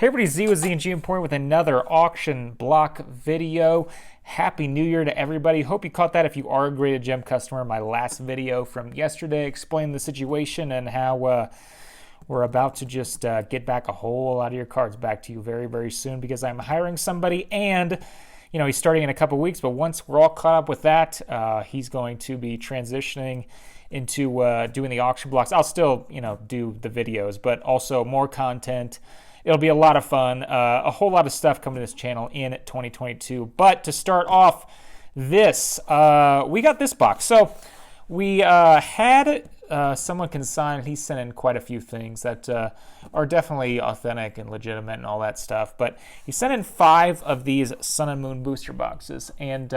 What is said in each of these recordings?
Hey everybody, Z with ZandGEmporium with another auction block video. Happy New Year to everybody. Hope you caught that if you are a graded gem customer. My last video from yesterday explained the situation and how we're about to just get back a whole lot of your cards back to you very, very soon because I'm hiring somebody and he's starting in a couple weeks, but once we're all caught up with that, he's going to be transitioning into doing the auction blocks. I'll still, do the videos, but also more content. It'll be a lot of fun. A whole lot of stuff coming to this channel in 2022. But to start off this, we got this box. So we had someone consign. He sent in quite a few things that are definitely authentic and legitimate and all that stuff. But he sent in 5 of these Sun and Moon booster boxes. And,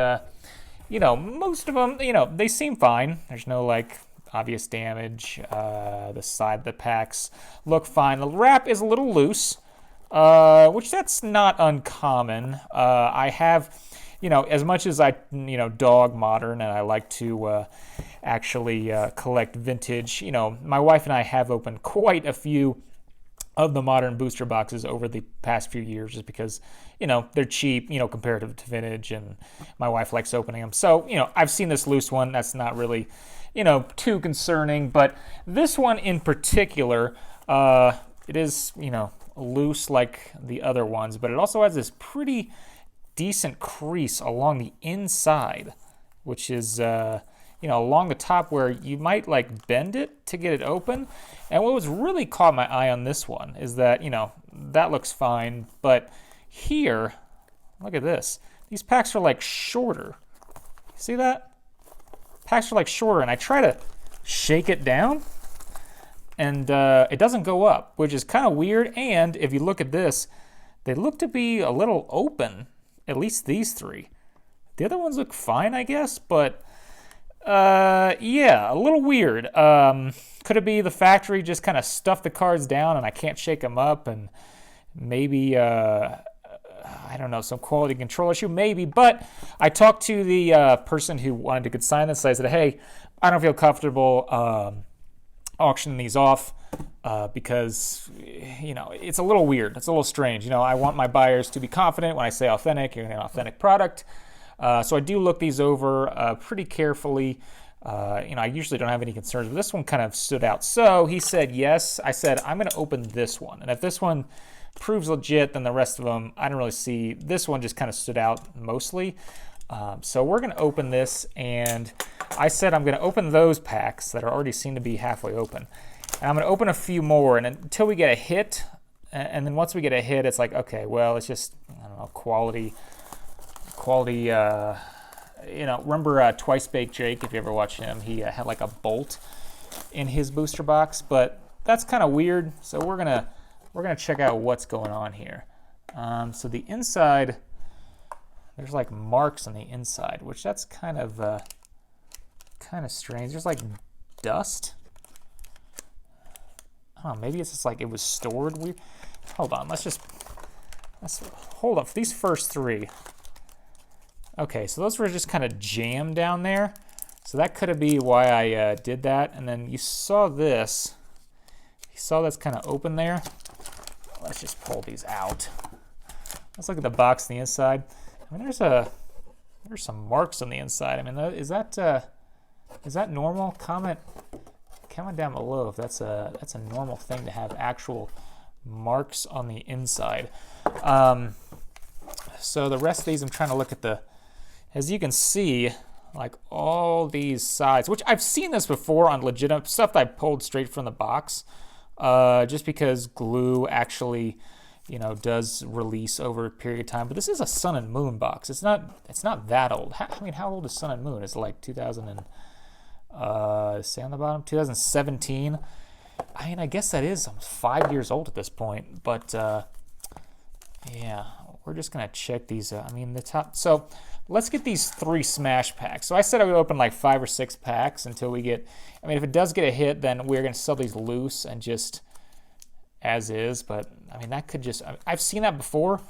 most of them, they seem fine. There's no, obvious damage. The side of the packs look fine. The wrap is a little loose, which that's not uncommon. I have, as much as I, dog modern and I like to actually collect vintage, my wife and I have opened quite a few of the modern booster boxes over the past few years just because, they're cheap, comparative to vintage, and my wife likes opening them. So, I've seen this loose one. That's not really too concerning, but this one in particular, it is, loose like the other ones, but it also has this pretty decent crease along the inside, which is, along the top where you might bend it to get it open. And what was really caught my eye on this one is that, that looks fine, but here, look at this. These packs are shorter. See that? Packs are shorter, and I try to shake it down, and it doesn't go up, which is kind of weird. And if you look at this, they look to be a little open, at least these 3. The other ones look fine, I guess, but yeah, a little weird. Could it be the factory just kind of stuffed the cards down and I can't shake them up, and maybe I don't know, some quality control issue, maybe. But I talked to the person who wanted to consign this. I said, hey, I don't feel comfortable auctioning these off because, it's a little weird. It's a little strange. I want my buyers to be confident when I say authentic, you're an authentic product. So I do look these over pretty carefully. I usually don't have any concerns, but this one kind of stood out. So he said yes. I said, I'm going to open this one. And if this one proves legit, then the rest of them, I don't really see. This one just kind of stood out mostly. So we're going to open this, and I said I'm going to open those packs that are already seem to be halfway open. And I'm going to open a few more, and until we get a hit, and then once we get a hit, it's okay, well, it's just, I don't know, quality, remember Twice Baked Jake, if you ever watched him, he had a bolt in his booster box, but that's kind of weird. So we're gonna check out what's going on here. So the inside, there's marks on the inside, which that's kind of strange. There's dust. I don't know, maybe it's just it was stored weird. Hold on, let's hold up. These first 3. Okay, so those were just kind of jammed down there. So that could be why I did that. And then you saw this. You saw that's kind of open there. Let's just pull these out. Let's look at the box on the inside. I mean, there's some marks on the inside. I mean, is that normal? Comment down below if that's a normal thing to have actual marks on the inside. So the rest of these, I'm trying to look at as you can see, all these sides, which I've seen this before on legitimate stuff that I pulled straight from the box, just because glue actually, does release over a period of time. But this is a Sun and Moon box. It's not that old. How old is Sun and Moon? It's 2000 and, say on the bottom, 2017. I guess that is almost 5 years old at this point. But, yeah, we're just going to check these out. The top. So let's get these 3 smash packs. So I said I would open 5 or 6 packs until we get, if it does get a hit, then we're going to sell these loose and just as is. But, that could just, I've seen that before.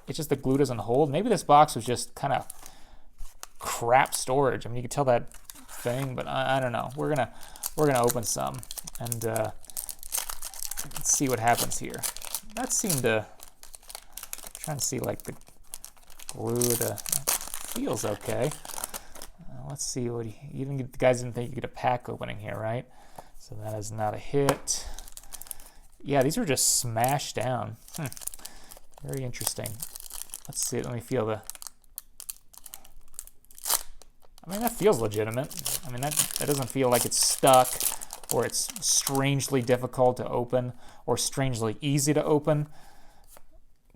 It's just the glue doesn't hold. Maybe this box was just kind of crap storage. You can tell that thing, but I don't know. We're gonna open some and let's see what happens here. That seemed to trying to see like the glue. Feels okay. Let's see what the guys didn't think you get a pack opening here, right? So that is not a hit. Yeah, these were just smashed down. Very interesting. Let's see. Let me feel the. I mean, that feels legitimate. I mean, that doesn't feel like it's stuck or it's strangely difficult to open or strangely easy to open.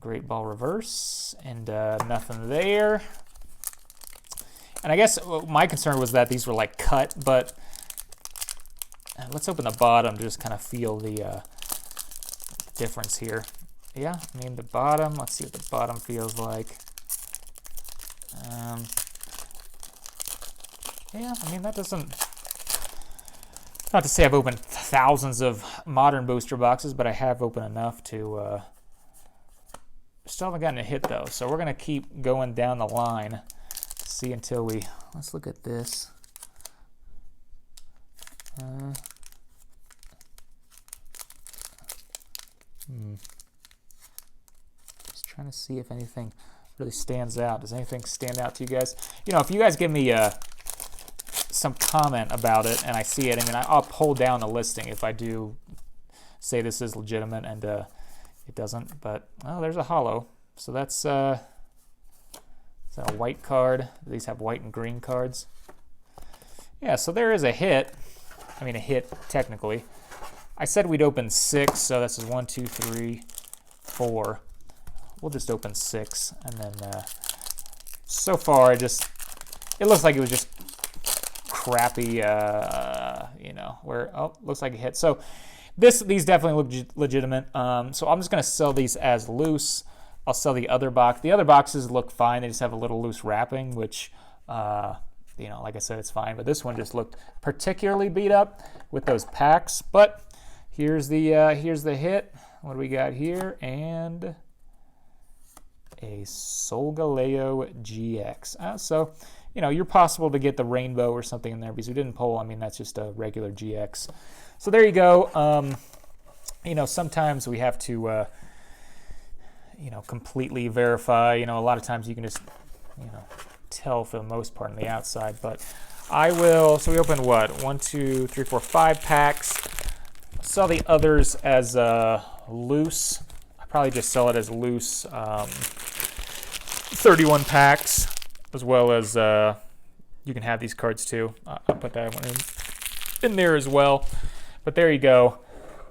Great ball reverse and nothing there. And I guess my concern was that these were like cut, but let's open the bottom to just kind of feel the difference here. Yeah, I mean the bottom, let's see what the bottom feels like. Yeah, I mean that doesn't, not to say I've opened thousands of modern booster boxes, but I have opened enough to, still haven't gotten a hit though. So we're gonna keep going down the line, see until we, let's look at this. Just trying to see if anything really stands out. Does anything stand out to you guys? You know, if you guys give me some comment about it and I see it, I mean, I'll pull down the listing if I do say this is legitimate and it doesn't. But, oh, there's a hollow. So that's is that a white card? These have white and green cards. Yeah, so there is a hit. I mean, a hit technically. I said we'd open 6, so this is 1, 2, 3, 4. We'll just open 6, and then so far it looks like it was just crappy, you know, where, oh, looks like a hit. So these definitely look legitimate. So I'm just going to sell these as loose. I'll sell the other box. The other boxes look fine. They just have a little loose wrapping, which, you know, like I said, it's fine. But this one just looked particularly beat up with those packs. But here's the hit. What do we got here? And a Solgaleo GX. So, you know, you're possible to get the rainbow or something in there because we didn't pull. I mean, that's just a regular GX. So there you go. You know, sometimes we have to, you know, completely verify. You know, a lot of times you can just, you know, tell for the most part on the outside. But I will. So we opened what? 1, 2, 3, 4, 5 packs. Sell the others as loose. I probably just sell it as loose. 31 packs, as well as you can have these cards too. I'll put that one in there as well. But there you go.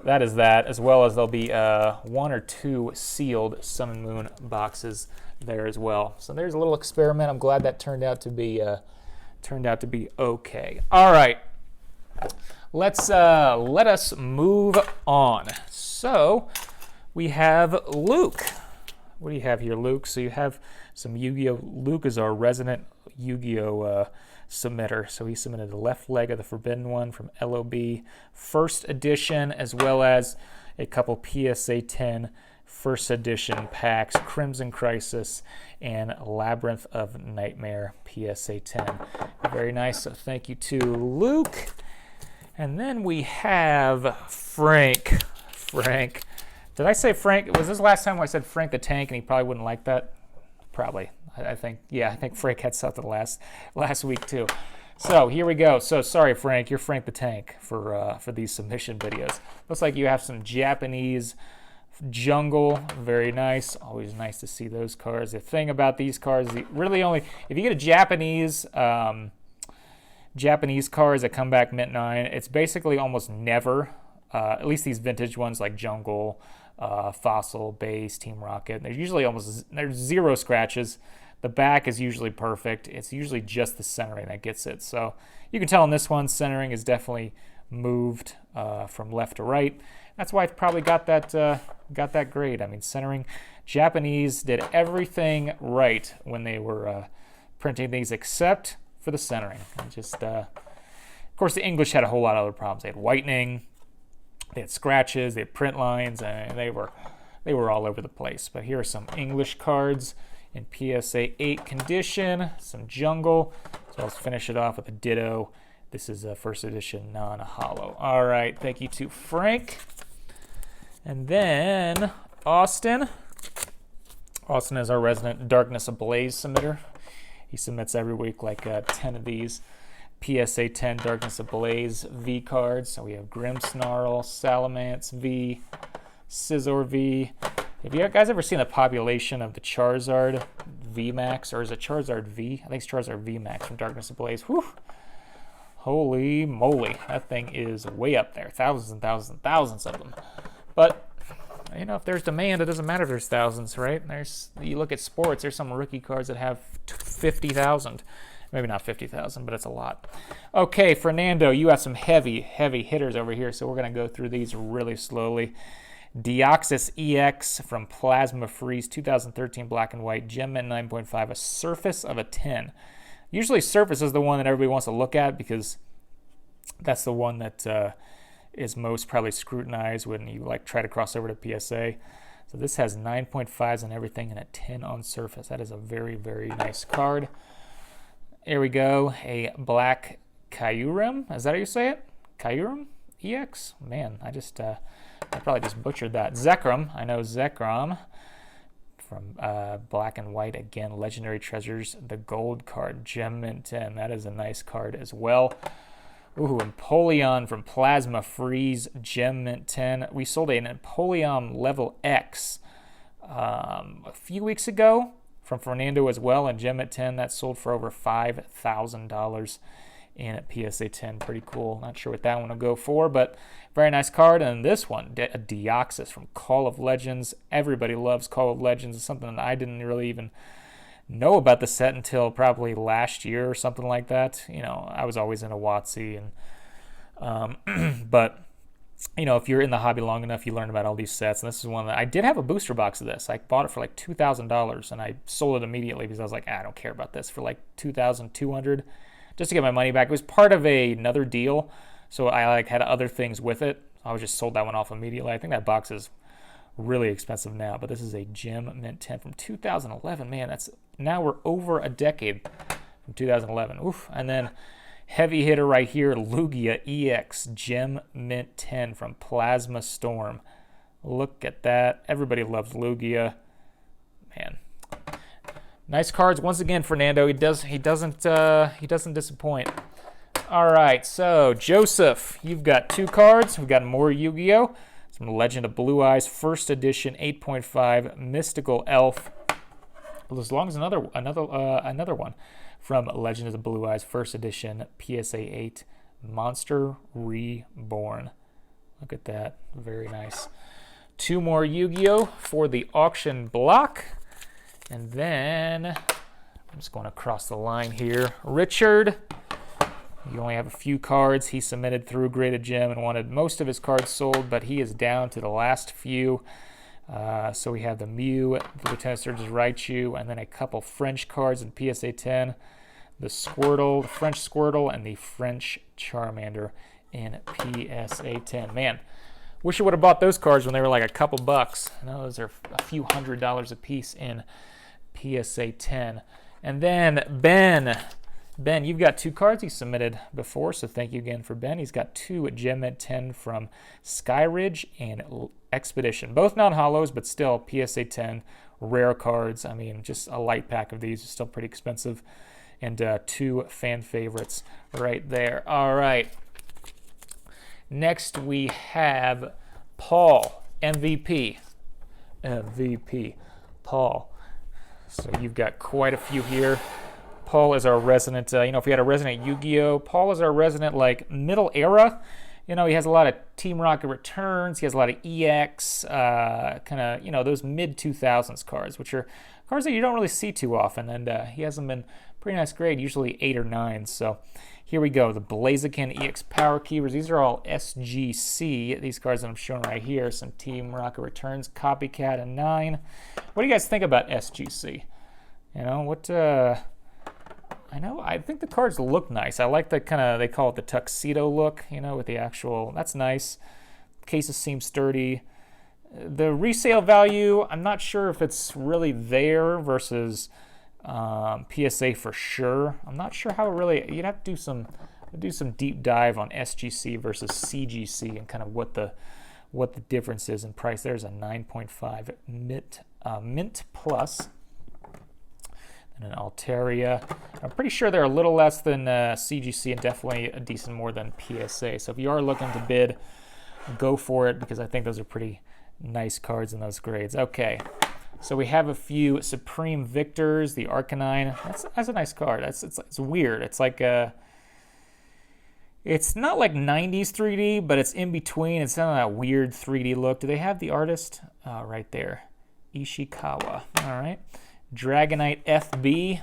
That is that, as well as there'll be 1 or 2 sealed Sun and Moon boxes there as well. So there's a little experiment. I'm glad that turned out to be okay. All right, let us move on. So we have Luke. What do you have here, Luke? So you have some Yu-Gi-Oh! Luke is our resident Yu-Gi-Oh! Submitter. So he submitted the left leg of the Forbidden One from LOB, first edition, as well as a couple PSA 10 first edition packs, Crimson Crisis and Labyrinth of Nightmare PSA 10. Very nice. So thank you to Luke. And then we have Frank. Did I say Frank? Was this last time I said Frank the Tank and he probably wouldn't like that? Probably. I think Frank had something last week too. So here we go. So sorry, Frank. You're Frank the Tank for these submission videos. Looks like you have some Japanese jungle. Very nice. Always nice to see those cards. The thing about these cards, really only if you get a Japanese cards that come back mint 9, it's basically almost never. At least these vintage ones like Jungle, Fossil, Base, Team Rocket. There's usually there's 0 scratches. The back is usually perfect. It's usually just the centering that gets it. So you can tell in this one, centering is definitely moved from left to right. That's why it probably got that grade. I mean, centering. Japanese did everything right when they were printing these, except for the centering. Of course, the English had a whole lot of other problems. They had whitening. They had scratches, they had print lines, and they were all over the place. But here are some English cards in PSA 8 condition, some Jungle. So let's finish it off with a Ditto. This is a first edition non-hollow. All right, thank you to Frank. And then Austin. Austin is our resident Darkness Ablaze submitter. He submits every week like 10 of these PSA 10 Darkness Ablaze V cards. So we have Grimmsnarl, Salamence V, Scizor V. Have you guys ever seen the population of the Charizard VMAX, or is it Charizard V? I think it's Charizard VMAX from Darkness Ablaze. Whew. Holy moly, that thing is way up there. Thousands and thousands and thousands of them. But you know, if there's demand, it doesn't matter if there's thousands, right? You look at sports, there's some rookie cards that have 50,000. Maybe not 50,000, but it's a lot. Okay, Fernando, you have some heavy hitters over here, so we're going to go through these really slowly. Deoxys EX from Plasma Freeze, 2013 black and white, Gem Mint 9.5, a surface of a 10. Usually surface is the one that everybody wants to look at because that's the one that is most probably scrutinized when you like try to cross over to PSA. So this has 9.5s and everything and a 10 on surface. That is a very, very nice card. Here we go, a black Kyurem. Is that how you say it? Kyurem EX? Man, I probably just butchered that. Zekrom, I know Zekrom from black and white again. Legendary Treasures, the gold card, Gem Mint 10. That is a nice card as well. Ooh, Empoleon from Plasma Freeze, Gem Mint 10. We sold an Empoleon Level X a few weeks ago from Fernando as well, and Gem Mint 10. That sold for over $5,000 in at PSA 10. Pretty cool. Not sure what that one will go for, but very nice card. And this one, a Deoxys from Call of Legends. Everybody loves Call of Legends. It's something that I didn't really even know about the set until probably last year or something like that. You know, I was always into WotC, and but you know, if you're in the hobby long enough, you learn about all these sets. And this is one that I did have a booster box of this. I bought it for like $2,000, and I sold it immediately because I was like, I don't care about this, for like $2,200 just to get my money back. It was part of another deal, so I like had other things with it. I was just sold that one off immediately. I think that box is really expensive now, but this is a Gem Mint 10 from 2011. Man, now we're over a decade from 2011. Oof. And then heavy hitter right here, Lugia EX Gem Mint 10 from Plasma Storm. Look at that. Everybody loves Lugia. Man, nice cards once again, Fernando. He doesn't disappoint. All right, so Joseph, you've got 2 cards. We've got more Yu-Gi-Oh! From Legend of Blue Eyes, first edition, 8.5, Mystical Elf. As long as another one from Legend of the Blue Eyes, first edition, PSA 8, Monster Reborn. Look at that, very nice. 2 more Yu-Gi-Oh! For the auction block. And then, I'm just going across the line here. Richard, you only have a few cards. He submitted through Graded Gem and wanted most of his cards sold, but he is down to the last few. So we have the Mew, the Lieutenant Surge's Raichu, and then a couple French cards in PSA 10. The Squirtle, the French Squirtle, and the French Charmander in PSA 10. Man, wish I would have bought those cards when they were like a couple bucks. I know those are a few $100s a piece in PSA 10. And then Ben, you've got 2 cards he submitted before, so thank you again for Ben. He's got 2 Gem Mint 10 from Skyridge and Expedition. Both non-holos, but still PSA 10 rare cards. I mean, just a light pack of these is still pretty expensive. And 2 fan favorites right there. All right. Next we have Paul, MVP. Paul. So you've got quite a few here. Paul is our resident, if we had a resident Yu-Gi-Oh! Paul is our resident, like, middle era. You know, he has a lot of Team Rocket returns. He has a lot of EX, kind of, those mid-2000s cards, which are cards that you don't really see too often. And he has them in pretty nice grade, usually 8 or 9. So here we go, the Blaziken EX Power Keepers. These are all SGC, these cards that I'm showing right here. Some Team Rocket returns, Copycat, and 9. What do you guys think about SGC? You know, I think the cards look nice. I like the kind of, they call it the tuxedo look, with the actual, that's nice. Cases seem sturdy. The resale value, I'm not sure if it's really there versus PSA for sure. I'm not sure how it really, you'd have to do some deep dive on SGC versus CGC and kind of what the difference is in price. There's a 9.5 Mint Plus. And an Altaria. I'm pretty sure they're a little less than CGC and definitely a decent more than PSA. So if you are looking to bid, go for it because I think those are pretty nice cards in those grades. Okay, so we have a few Supreme Victors. The Arcanine. That's a nice card. It's weird. It's like it's not like 90s 3D, but it's in between. It's not that weird 3D look. Do they have the artist? Right there. Ishikawa. All right. Dragonite FB.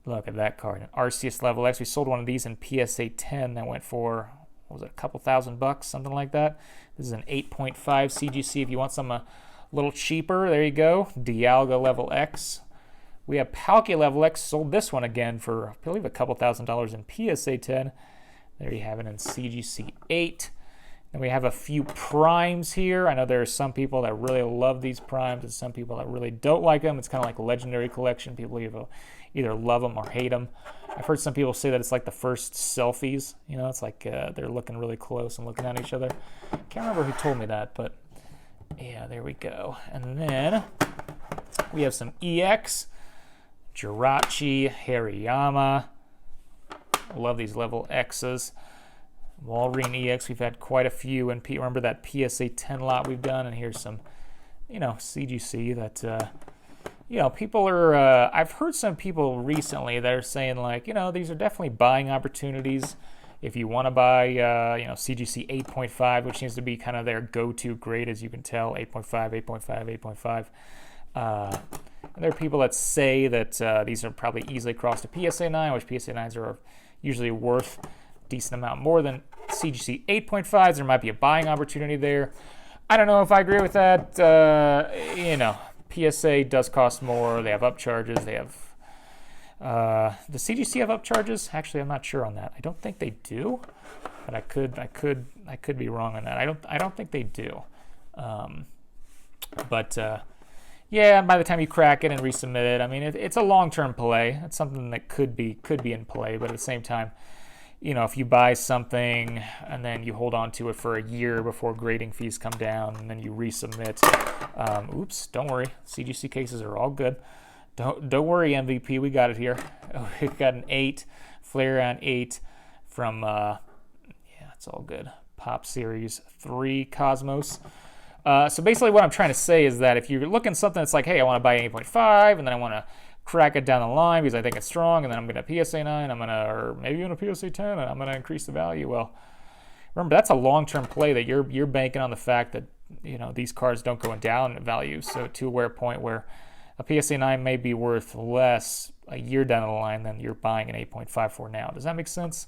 Look at that card. An Arceus level X. We sold one of these in PSA 10 that went for, what was it, a couple $1,000, something like that. This is an 8.5 CGC if you want some a little cheaper. There you go. Dialga level X. We have Palkia level X. Sold this one again for, I believe, a couple $1,000 in PSA 10. There you have it in CGC 8. And we have a few primes here. I know there are some people that really love these primes and some people that really don't like them. It's kind of like a legendary collection. People either love them or hate them. I've heard some people say that it's like the first selfies. You know, it's like they're looking really close and looking at each other. Can't remember who told me that, but yeah, there we go. And then we have some EX. Jirachi, Hariyama. Love these level X's. Walrein EX, we've had quite a few, and remember that PSA 10 lot we've done, and here's some, CGC that, people are, I've heard some people recently that are saying, like, these are definitely buying opportunities if you want to buy, CGC 8.5, which seems to be kind of their go-to grade, as you can tell, 8.5, 8.5, 8.5. And there are people that say that these are probably easily crossed to PSA 9, which PSA 9s are usually worth decent amount more than CGC 8.5s. There might be a buying opportunity there. I don't know if I agree with that. PSA does cost more. They have upcharges. They have the CGC have upcharges. Actually, I'm not sure on that. I don't think they do, but I could be wrong on that. I don't think they do. Yeah, and by the time you crack it and resubmit it, I mean it's a long-term play. It's something that could be in play, but at the same time, if you buy something and then you hold on to it for a year before grading fees come down and then you resubmit, oops, don't worry. CGC cases are all good. Don't worry, MVP, we got it here. We got an 8, Flareon 8 from, it's all good. Pop Series 3 Cosmos. So basically what I'm trying to say is that if you're looking at something that's like, hey, I want to buy an 8.5 and then I want to crack it down the line because I think it's strong, and then I'm going to PSA 9, or maybe even a PSA 10, and I'm going to increase the value. Well, remember, that's a long-term play that you're banking on the fact that, these cards don't go down in value. So to a point where a PSA 9 may be worth less a year down the line than you're buying an 8.5 for now. Does that make sense?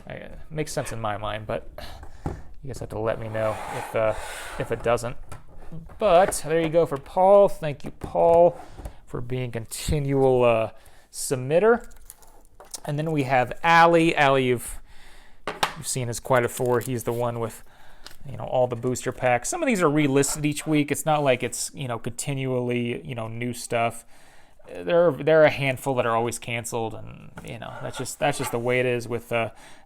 It makes sense in my mind, but you guys have to let me know if it doesn't. But there you go for Paul. Thank you, Paul, for being continual submitter. And then we have Ali. Ali, you've seen as quite a four. He's the one with all the booster packs. Some of these are relisted each week. It's not like it's continually new stuff. There are a handful that are always canceled, and that's just the way it is with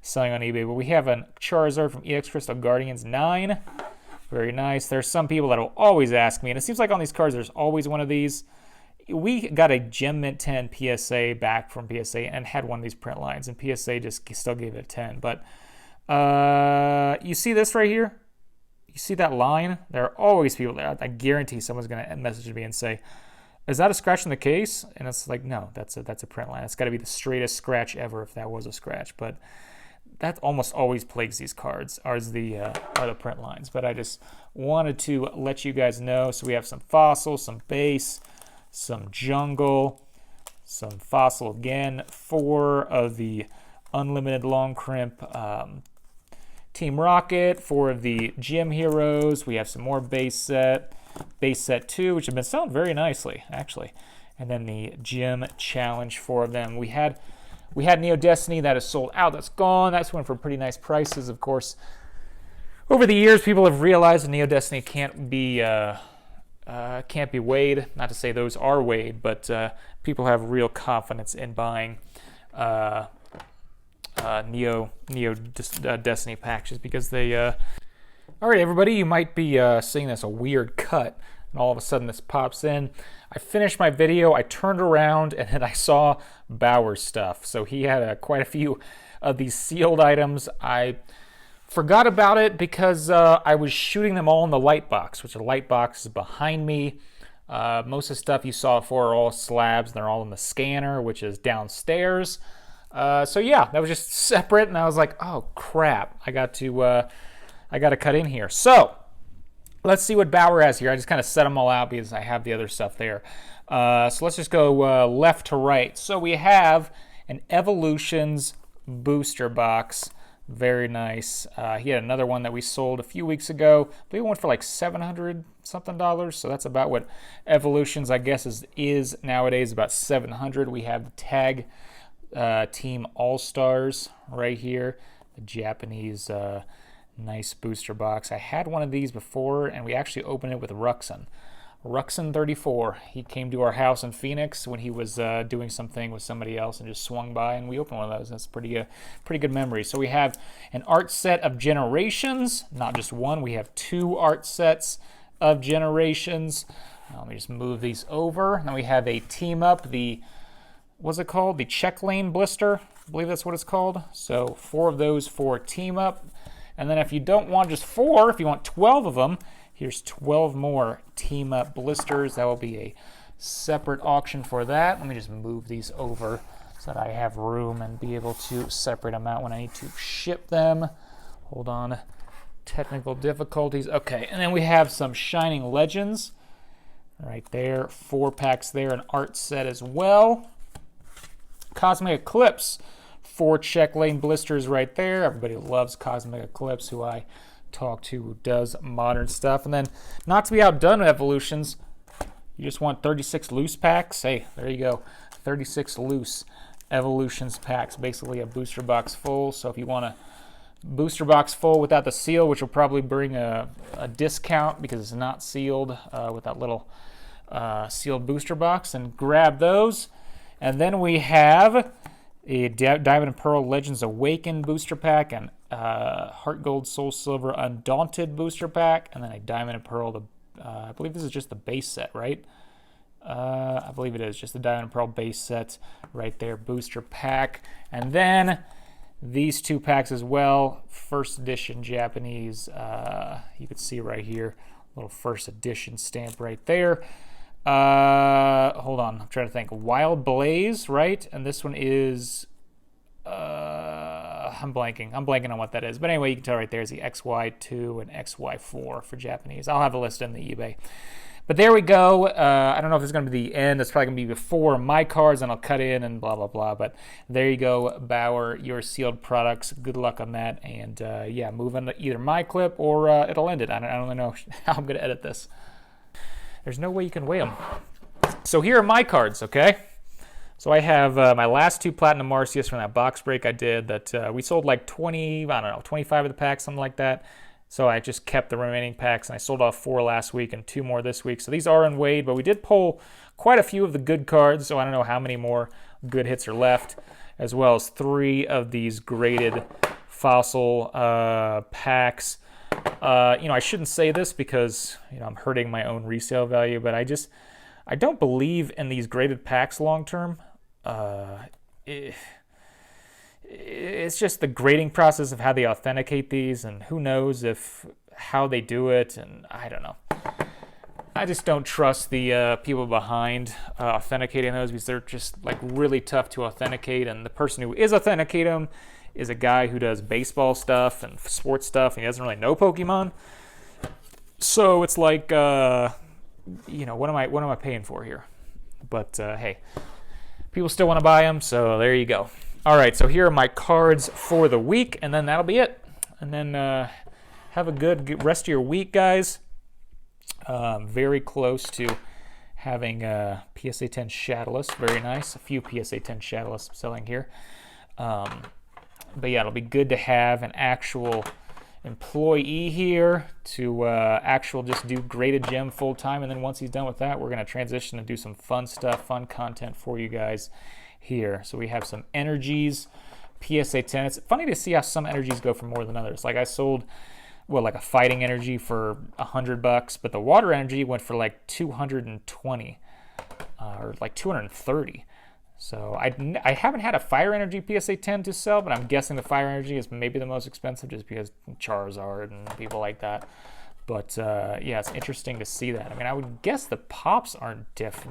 selling on eBay. But we have a Charizard from EX Crystal Guardians 9. Very nice. There's some people that will always ask me, and it seems like on these cards there's always one of these. We got a Gem Mint 10 PSA back from PSA and had one of these print lines, and PSA just still gave it a 10. But you see this right here? You see that line? There are always people there. I guarantee someone's going to message me and say, is that a scratch in the case? And it's like, no, that's a print line. It's got to be the straightest scratch ever if that was a scratch. But that almost always plagues these cards, are the print lines. But I just wanted to let you guys know. So we have some Fossil, some Base, some Jungle, some Fossil again, 4 of the Unlimited Long Crimp Team Rocket, 4 of the Gym Heroes. We have some more base set 2, which have been selling very nicely, actually. And then the Gym Challenge, 4 of them. We had Neo Destiny that is sold out. That's gone. That's went for pretty nice prices, of course. Over the years, people have realized that Neo Destiny can't be weighed. Not to say those are weighed, but people have real confidence in buying Neo Destiny packs just because they. All right, everybody, you might be seeing this a weird cut. and all of a sudden this pops in. I finished my video, I turned around, and then I saw Bauer's stuff. So he had quite a few of these sealed items. I forgot about it because I was shooting them all in the light box, which the light box is behind me. Most of the stuff you saw before are all slabs, and they're all in the scanner, which is downstairs. So yeah, that was just separate, and I was like, oh crap, I got to cut in here. So let's see what Bauer has here. I just kind of set them all out because I have the other stuff there. So let's just go left to right. So we have an Evolutions booster box. Very nice. He had another one that we sold a few weeks ago. We went for like $700 something. So that's about what Evolutions, I guess, is nowadays, about $700. We have the Tag Team All-Stars right here. The Japanese nice booster box. I had one of these before, and we actually opened it with Ruxin 34. He came to our house in Phoenix when he was doing something with somebody else and just swung by, and we opened one of those. That's pretty good memory. So we have an art set of Generations, not just one. We have 2 art sets of Generations. Let me just move these over. Then we have a team up, what's it called? The Check Lane blister. I believe that's what it's called. So 4 of those for team up. And then if you don't want just 4, if you want 12 of them, here's 12 more team up blisters. That will be a separate auction for that. Let me just move these over so that I have room and be able to separate them out when I need to ship them. Hold on. Technical difficulties. Okay, and then we have some Shining Legends right there. 4 packs there, an art set as well. Cosmic Eclipse. 4 Check Lane blisters right there. Everybody loves Cosmic Eclipse, who I talk to, who does modern stuff. And then, not to be outdone with Evolutions, you just want 36 loose packs. Hey, there you go. 36 loose Evolutions packs. Basically a booster box full. So if you want a booster box full without the seal, which will probably bring a discount because it's not sealed with that little sealed booster box, and grab those. And then we have a Diamond and Pearl Legends Awaken booster pack, and Heart Gold Soul Silver Undaunted booster pack, and then a Diamond and Pearl. I believe this is just the base set, right? I believe it is just the Diamond and Pearl base set right there, booster pack. And then these 2 packs as well, first edition Japanese. You can see right here, little first edition stamp right there. Hold on, I'm trying to think. Wild Blaze, right? And this one is, I'm blanking on what that is. But anyway, you can tell right there is the XY2 and XY4 for Japanese. I'll have a list in the eBay. But there we go. I don't know if it's going to be the end. It's probably going to be before my cards, and I'll cut in and blah, blah, blah. But there you go, Bauer, your sealed products. Good luck on that. And yeah, move on to either my clip or it'll end it. I don't know how I'm going to edit this. There's no way you can weigh them. So here are my cards, okay? So I have my last 2 Platinum Arceus from that box break I did that we sold like 25 of the packs, something like that. So I just kept the remaining packs, and I sold off 4 last week and 2 more this week. So these are unweighed, but we did pull quite a few of the good cards, so I don't know how many more good hits are left, as well as 3 of these graded fossil packs. I shouldn't say this because I'm hurting my own resale value, but I don't believe in these graded packs long term. It's just the grading process of how they authenticate these, and who knows how they do it, and I don't know. I just don't trust the people behind authenticating those, because they're just like really tough to authenticate, and the person who is authenticating them is a guy who does baseball stuff and sports stuff, and he doesn't really know Pokemon. So it's like, what am I paying for here? But hey, people still want to buy them, so there you go. All right, so here are my cards for the week, and then that'll be it. And then have a good rest of your week, guys. Very close to having PSA 10 Shadowless. Very nice. A few PSA 10 Shadowless selling here. But yeah, it'll be good to have an actual employee here to just do graded gem full time. And then once he's done with that, we're going to transition and do some fun stuff, fun content for you guys here. So we have some energies, PSA 10. It's funny to see how some energies go for more than others. Like I sold well, like a fighting energy for $100, but the water energy went for like 220 or like 230. So I haven't had a fire energy PSA 10 to sell, but I'm guessing the fire energy is maybe the most expensive just because Charizard and people like that. But yeah, it's interesting to see that. I mean, I would guess the pops aren't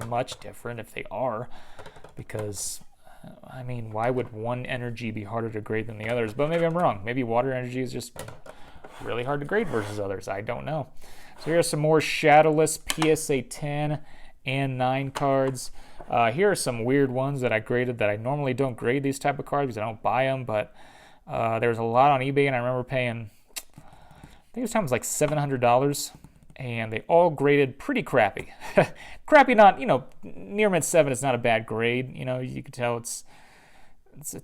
much different if they are, because I mean, why would one energy be harder to grade than the others? But maybe I'm wrong. Maybe water energy is just really hard to grade versus others. I don't know. So here are some more shadowless PSA 10 and 9 cards. Here are some weird ones that I graded that I normally don't grade these type of cards because I don't buy them, but there was a lot on eBay, and I remember paying, I think this time was like $700, and they all graded pretty crappy. Crappy, not, near mid 7 is not a bad grade. You could tell it's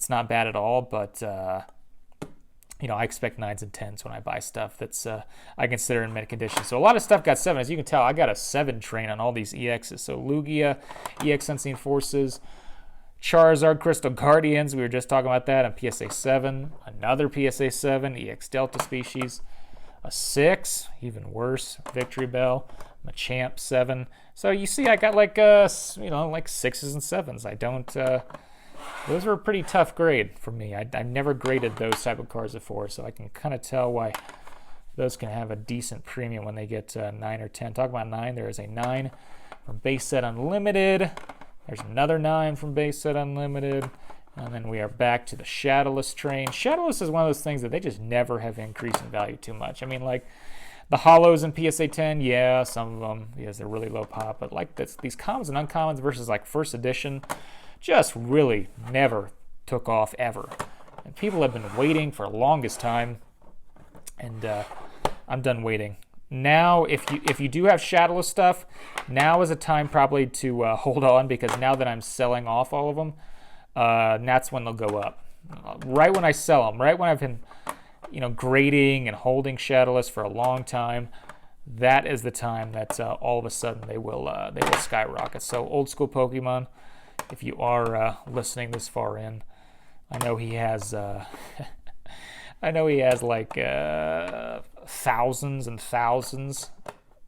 not bad at all, but I expect 9s and 10s when I buy stuff that's I consider in mint condition. So a lot of stuff got 7. As you can tell, I got a 7 train on all these EXs. So Lugia, EX Unseen Forces, Charizard Crystal Guardians, we were just talking about that on PSA 7. Another PSA 7, EX Delta Species. A 6, even worse, Victory Bell. Machamp 7. So you see, I got like, like 6s and 7s. I don't... those were a pretty tough grade for me. I never graded those type of cards before, so I can kind of tell why those can have a decent premium when they get 9 or 10. Talk about 9, there is a 9 from Base Set Unlimited. There's another 9 from Base Set Unlimited. And then we are back to the Shadowless train. Shadowless is one of those things that they just never have increased in value too much. I mean, like, the hollows in PSA 10, yeah, some of them, yes, they're really low pop. But like these commons and uncommons versus like first edition, just really never took off ever. And people have been waiting for the longest time, and I'm done waiting. Now, if you do have shadowless stuff, now is a time probably to hold on, because now that I'm selling off all of them, that's when they'll go up. Right when I sell them, right when I've been grading and holding shadowless for a long time, that is the time that all of a sudden they will skyrocket. So old school Pokemon, if you are listening this far in, I know he has like thousands and thousands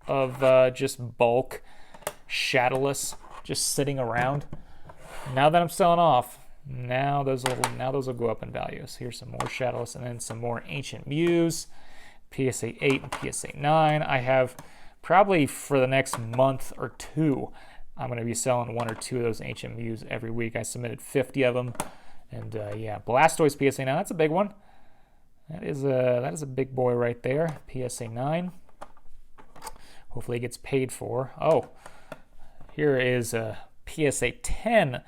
of just bulk shadowless just sitting around. Now that I'm selling off, now those will go up in value. So here's some more shadowless, and then some more Ancient Muse, PSA 8 and PSA 9. I have probably for the next month or two, I'm going to be selling 1 or 2 of those Ancient Muse every week. I submitted 50 of them. And yeah, Blastoise PSA 9, that's a big one. That is a big boy right there, PSA 9. Hopefully it gets paid for. Oh, here is a PSA 10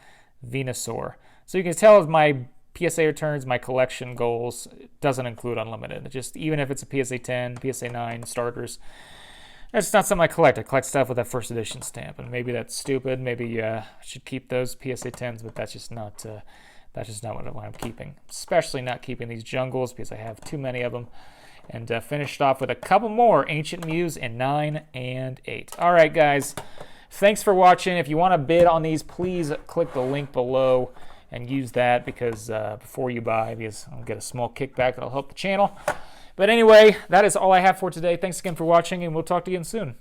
Venusaur. So you can tell as my PSA returns, my collection goals, it doesn't include unlimited. It just, even if it's a PSA 10, PSA 9 starters, that's not something I collect. I collect stuff with that first edition stamp, and maybe that's stupid. Maybe I should keep those PSA 10s, but that's just not what I'm keeping. Especially not keeping these jungles because I have too many of them. And finished off with a couple more Ancient Muse in 9 and 8. All right, guys. Thanks for watching. If you want to bid on these, please click the link below and use that because before you buy, because I'll get a small kickback that'll help the channel. But anyway, that is all I have for today. Thanks again for watching, and we'll talk to you again soon.